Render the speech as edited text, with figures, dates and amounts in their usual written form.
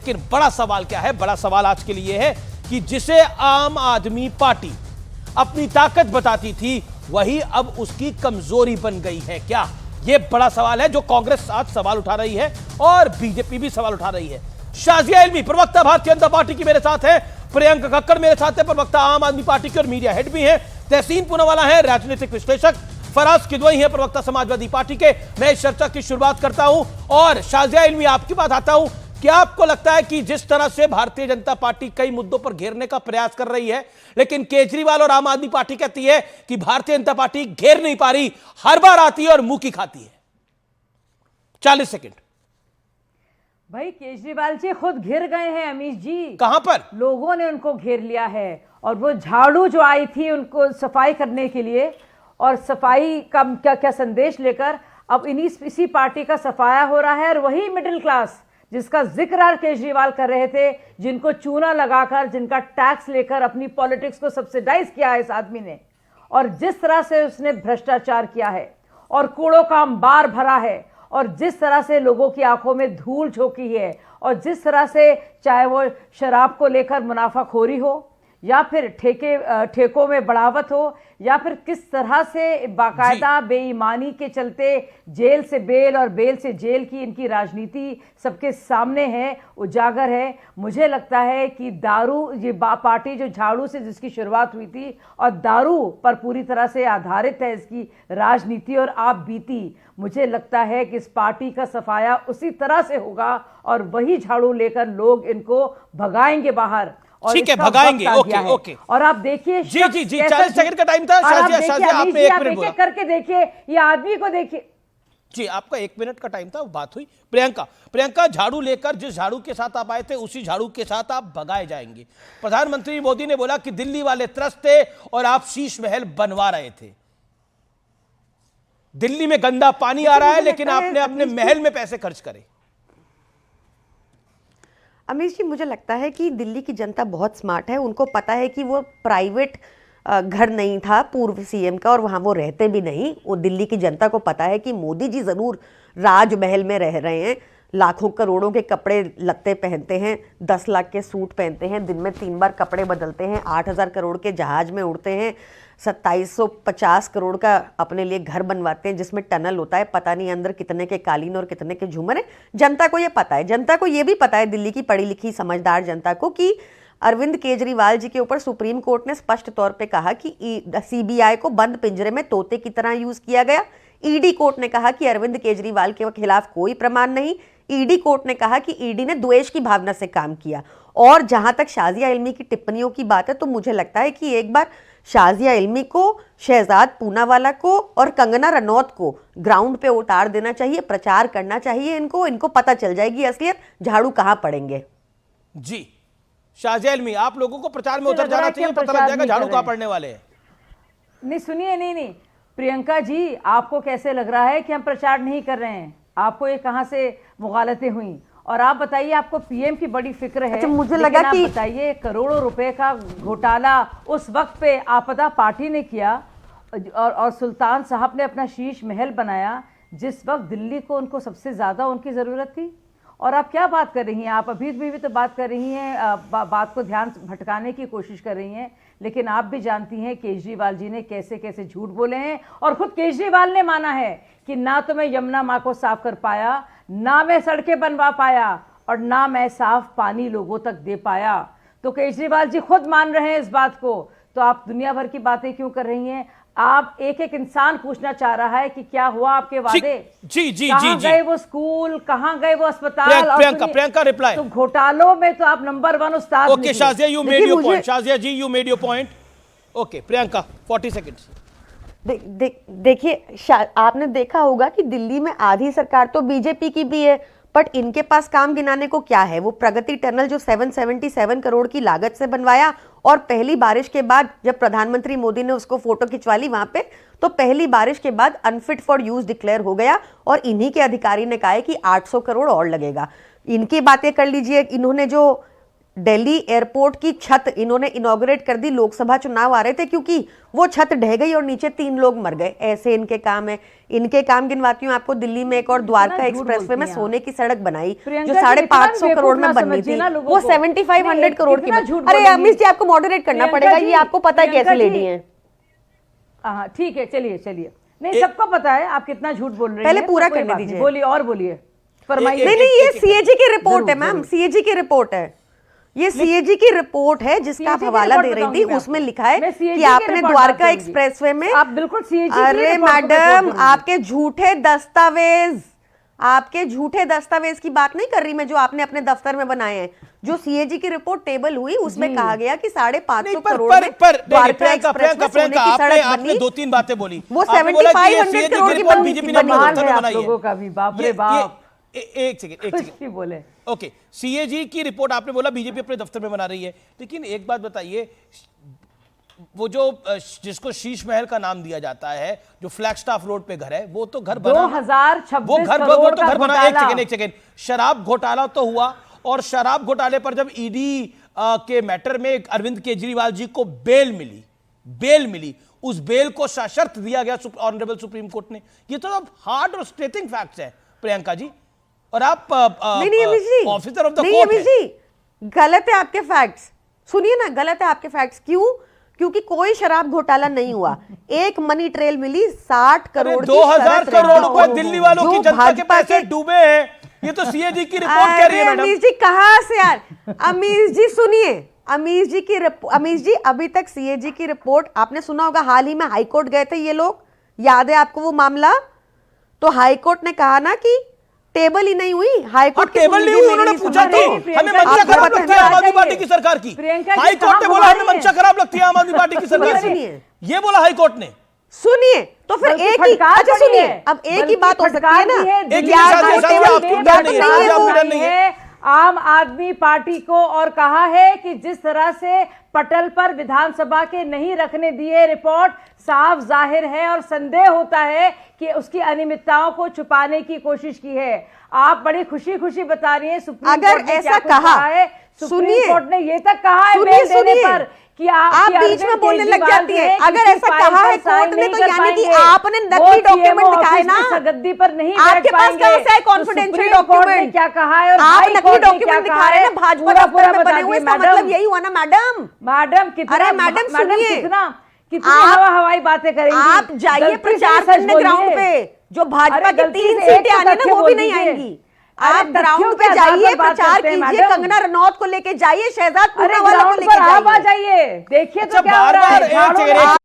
लेकिन बड़ा सवाल क्या है? बड़ा सवाल आज के लिए है कि जिसे आम आदमी पार्टी अपनी ताकत बताती थी, वही अब उसकी कमजोरी बन गई है क्या? यह बड़ा सवाल है जो कांग्रेस आज सवाल उठा रही है और बीजेपी भी सवाल उठा रही है। शाजिया इल्मी प्रवक्ता भारतीय जनता पार्टी की मेरे साथ है, प्रियंका कक्कड़ मेरे साथ है, प्रवक्ता आम आदमी पार्टी के और मीडिया हेड भी हैं, तहसीन पूनावाला है राजनीतिक विश्लेषक, फराज किदवई है प्रवक्ता समाजवादी पार्टी के। मैं इस चर्चा की शुरुआत करता हूं और शाजिया इल्मी आपकी बात आता हूं। क्या आपको लगता है कि जिस तरह से भारतीय जनता पार्टी कई मुद्दों पर घेरने का प्रयास कर रही है, लेकिन केजरीवाल और आम आदमी पार्टी कहती है कि भारतीय जनता पार्टी घेर नहीं पा रही, हर बार आती है और मुंह की खाती है? 40 सेकंड। भाई केजरीवाल जी खुद घिर गए हैं अमीश जी। कहां पर? लोगों ने उनको घेर लिया है और वो झाड़ू जो आई थी उनको सफाई करने के लिए और सफाई का क्या क्या संदेश लेकर अब इसी पार्टी का सफाया हो रहा है। और वही मिडिल क्लास जिसका जिक्र केजरीवाल कर रहे थे, जिनको चूना लगाकर, जिनका टैक्स लेकर अपनी पॉलिटिक्स को सब्सिडाइज किया है इस आदमी ने, और जिस तरह से उसने भ्रष्टाचार किया है और कूड़ों का अंबार भरा है और जिस तरह से लोगों की आंखों में धूल झोंकी है और जिस तरह से चाहे वो शराब को लेकर मुनाफाखोरी हो या फिर ठेकों में बढ़ावत हो या फिर किस तरह से बाकायदा बेईमानी के चलते जेल से बेल और बेल से जेल की इनकी राजनीति सबके सामने है, उजागर है। मुझे लगता है कि दारू, ये पार्टी जो झाड़ू से जिसकी शुरुआत हुई थी और दारू पर पूरी तरह से आधारित है इसकी राजनीति और आप बीती, मुझे लगता है कि इस पार्टी का सफाया उसी तरह से होगा और वही झाड़ू लेकर लोग इनको भगाएंगे बाहर। ठीक है, भगाएंगे। Okay okay. और आप देखिए जी जी जी 40 सेकंड का टाइम था। शाजिया आपने 1 मिनट बोला, करके देखिए ये आदमी को देखिए। जी आपका 1 मिनट का टाइम था, बात हुई। प्रियंका झाड़ू लेकर जिस झाड़ू के साथ आप आए थे उसी झाड़ू के साथ आप भगाए जाएंगे। प्रधानमंत्री मोदी ने बोला कि दिल्ली वाले त्रस्त थे और आप शीश महल बनवा रहे थे। दिल्ली में गंदा पानी आ रहा है लेकिन आपने अपने महल में पैसे खर्च करे। अमीश जी, मुझे लगता है कि दिल्ली की जनता बहुत स्मार्ट है। उनको पता है कि वो प्राइवेट घर नहीं था पूर्व सीएम का और वहाँ वो रहते भी नहीं। वो दिल्ली की जनता को पता है कि मोदी जी ज़रूर राजमहल में रह रहे हैं, लाखों करोड़ों के कपड़े लत्ते पहनते हैं, 10 लाख के सूट पहनते हैं, दिन में 3 बार कपड़े बदलते हैं, 8000 करोड़ के जहाज में उड़ते हैं, 2750 करोड़ का अपने लिए घर बनवाते हैं जिसमें टनल होता है, पता नहीं अंदर कितने के कालीन और कितने के झूमर है। जनता को ये पता है। जनता को ये भी पता है, दिल्ली की पढ़ी लिखी समझदार जनता को, कि अरविंद केजरीवाल जी के ऊपर सुप्रीम कोर्ट ने स्पष्ट तौर पे कहा कि सीबीआई को बंद पिंजरे में तोते की तरह यूज किया गया। ईडी कोर्ट ने कहा कि अरविंद केजरीवाल के खिलाफ कोई प्रमाण नहीं। ईडी कोर्ट ने कहा कि ईडी ने द्वेष की भावना से काम किया। और जहां तक शाजिया इल्मी की टिप्पणियों की बात है, तो मुझे लगता है कि एक बार शाजिया इल्मी को, शहजाद पूनावाला को और कंगना रनौत को ग्राउंड पे उतार देना चाहिए, प्रचार करना चाहिए। इनको पता चल जाएगी असलियत, झाड़ू कहां पड़ेंगे। जी शाजिया इल्मी, आप लोगों को प्रचार में उतर जाना चाहिए, पता लग जाएगा झाड़ू कहां पड़ने वाले हैं। नहीं सुनिए, नहीं प्रियंका जी, आपको कैसे लग रहा है कि हम प्रचार नहीं कर रहे हैं? आपको ये कहां से मुगालतें हुई? और आप बताइए, आपको पीएम की बड़ी फिक्र है। अच्छा, मुझे लगा कि बताइए, करोड़ों रुपए का घोटाला उस वक्त पे आपदा पार्टी ने किया और सुल्तान साहब ने अपना शीश महल बनाया जिस वक्त दिल्ली को उनको सबसे ज्यादा उनकी जरूरत थी। और आप क्या बात कर रही हैं? आप अभी भी तो बात कर रही हैं, बात को ध्यान भटकाने की कोशिश कर रही हैं। लेकिन आप भी जानती हैं केजरीवाल जी ने कैसे कैसे झूठ बोले हैं और खुद केजरीवाल ने माना है कि ना तो मैं यमुना माँ को साफ कर पाया, ना मैं सड़कें बनवा पाया और ना मैं साफ पानी लोगों तक दे पाया। तो केजरीवाल जी खुद मान रहे हैं इस बात को, तो आप दुनिया भर की बातें क्यों कर रही हैं? आप एक इंसान पूछना चाह रहा है कि क्या हुआ आपके वादे? जी जी कहां जी गए वो स्कूल, कहां गए वो अस्पताल? प्रियंका रिप्लाई। तो घोटालों में तो आप नंबर 1 उस्ताद। Okay Shazia, you made your point. Shazia ji, you made your point. Okay Priyanka, 40 seconds. देखिए, आपने देखा होगा कि दिल्ली में आधी सरकार तो बीजेपी की भी है, बट इनके पास काम गिनाने को क्या है? वो प्रगति टनल जो 777 करोड़ की लागत से बनवाया और पहली बारिश के बाद जब प्रधानमंत्री मोदी ने उसको फोटो खिंचवा ली वहां पे, तो पहली बारिश के बाद अनफिट फॉर यूज डिक्लेयर हो गया और इन्हीं के अधिकारी ने कहा है कि 800 करोड़ और लगेगा। इनकी बातें कर लीजिए। इन्होंने जो दिल्ली एयरपोर्ट की छत इन्होंने इनॉग्रेट कर दी, लोकसभा चुनाव आ रहे थे, क्योंकि वो छत ढह गई और नीचे 3 लोग मर गए। ऐसे इनके काम है। इनके काम गिनवाती हूँ आपको। दिल्ली में एक और द्वारका एक्सप्रेसवे में सोने की सड़क बनाई जो 550 करोड़ में बननी थी, वो 7500 करोड़ की। अरे अमित जी, आपको मॉडरेट करना पड़ेगा, ये आपको पता है कैसी लेडी है। हाँ ठीक है, चलिए चलिए। नहीं, सबको पता है आप कितना झूठ बोल रहे हैं। पहले पूरा करने दीजिए। बोलिए और बोलिए, फरमाइए। नहीं, ये सीएजी की रिपोर्ट है मैम, सीएजी की रिपोर्ट है। ये सीएजी की रिपोर्ट है जिसका आप हवाला दे रही थी, उसमें लिखा है कि आपने द्वारका एक्सप्रेसवे में। आप बिल्कुल सीएजी। अरे मैडम, आपके झूठे दस्तावेज की बात नहीं कर रही मैं, जो आपने अपने दफ्तर में बनाए हैं। जो सीएजी की रिपोर्ट टेबल हुई उसमें कहा गया कि 550 करोड़ में द्वारका एक्सप्रेसवे सोने की सड़क बनी। 2-3 बातें बोली, वो 7500 करोड़ की बननी थी। लोगों का भी बाप रे बाप। एक सेकंड बोले ओके, सीएजी की रिपोर्ट आपने बोला बीजेपी अपने दफ्तर में बना रही है, लेकिन एक बात बताइए, वो जो जिसको शीश महल का नाम दिया जाता है, जो फ्लैगस्टाफ रोड पे घर है, वो तो घर बना 2026 वो तो घर बना। एक सेकंड, शराब घोटाला तो हुआ, और शराब घोटाले पर जब ईडी के मैटर में अरविंद केजरीवाल जी को बेल मिली, उस बेल को सशर्त दिया गया ऑनरेबल सुप्रीम कोर्ट ने। ये तो अब हार्ड और स्टेटिंग फैक्ट्स है प्रियंका जी, और आप ऑफिसर ऑफ द कोर्ट हैं। गलत है आपके फैक्ट्स, सुनिए ना, गलत है आपके फैक्ट्स। क्यों? क्योंकि कोई शराब घोटाला नहीं हुआ। एक मनी ट्रेल मिली 60 करोड़ 2000 करोड़ रुपए दिल्ली वालों की जनता के पैसे डूबे हैं। ये तो सीएजी की रिपोर्ट कह रही है मैडम। अमीश जी कहां से यार? अमीश जी सुनिए, अमीश जी अभी तक सीएजी की रिपोर्ट आपने सुना होगा। हाल ही में हाईकोर्ट गए थे ये लोग, याद है आपको वो मामला? तो हाईकोर्ट ने कहा ना कि टेबल ही नहीं हुई। हाईकोर्ट टेबल नहीं हुई, उन्होंने पूछा तो हमें मंशा खराब लगती है आम आदमी पार्टी की सरकार की। हाईकोर्ट ने बोला हमें मंशा खराब लगती है आम आदमी पार्टी की सरकार की, ये बोला हाईकोर्ट ने। सुनिए तो फिर एक ही, अच्छा सुनिए, अब एक ही बात हो सकती है ना, आम आदमी पार्टी को, और कहा है कि जिस तरह से पटल पर विधानसभा के नहीं रखने दिए रिपोर्ट, साफ जाहिर है और संदेह होता है कि उसकी अनियमितताओं को छुपाने की कोशिश की है। आप बड़ी खुशी खुशी बता रही हैं सुप्रीम कोर्ट ने ऐसा क्या कहा है। सुप्रीम कोर्ट ने ये तक कहा है बेल देने पर कि आप बीच में बोलने लग जाती है। अगर ऐसा कहा है कोर्ट ने, तो यानी कि आपने नकली डॉक्यूमेंट दिखाए ना, गद्दी पर नहीं आपके पास कहां से है कॉन्फिडेंशियल डॉक्यूमेंट? क्या कहा है? आप नकली डॉक्यूमेंट दिखा रहे हैं ना, भाजपा दफ्तर में बने हुए, इसका मतलब यही हुआ ना मैडम। कितना, अरे मैडम सुनिए, कितनी हवाई बातें करेंगी आप? जाइए प्रचार करने ग्राउंड पे, जो भाजपा की 3 सीटें आनी ना वो भी नहीं आएंगी। आप ग्राउंड पे जाइए, प्रचार कीजिए, कंगना रनौत को लेके जाइए, शहजाद पूनावाला को लेके जाइए। जाइए, देखिए तो क्या हो रहा है।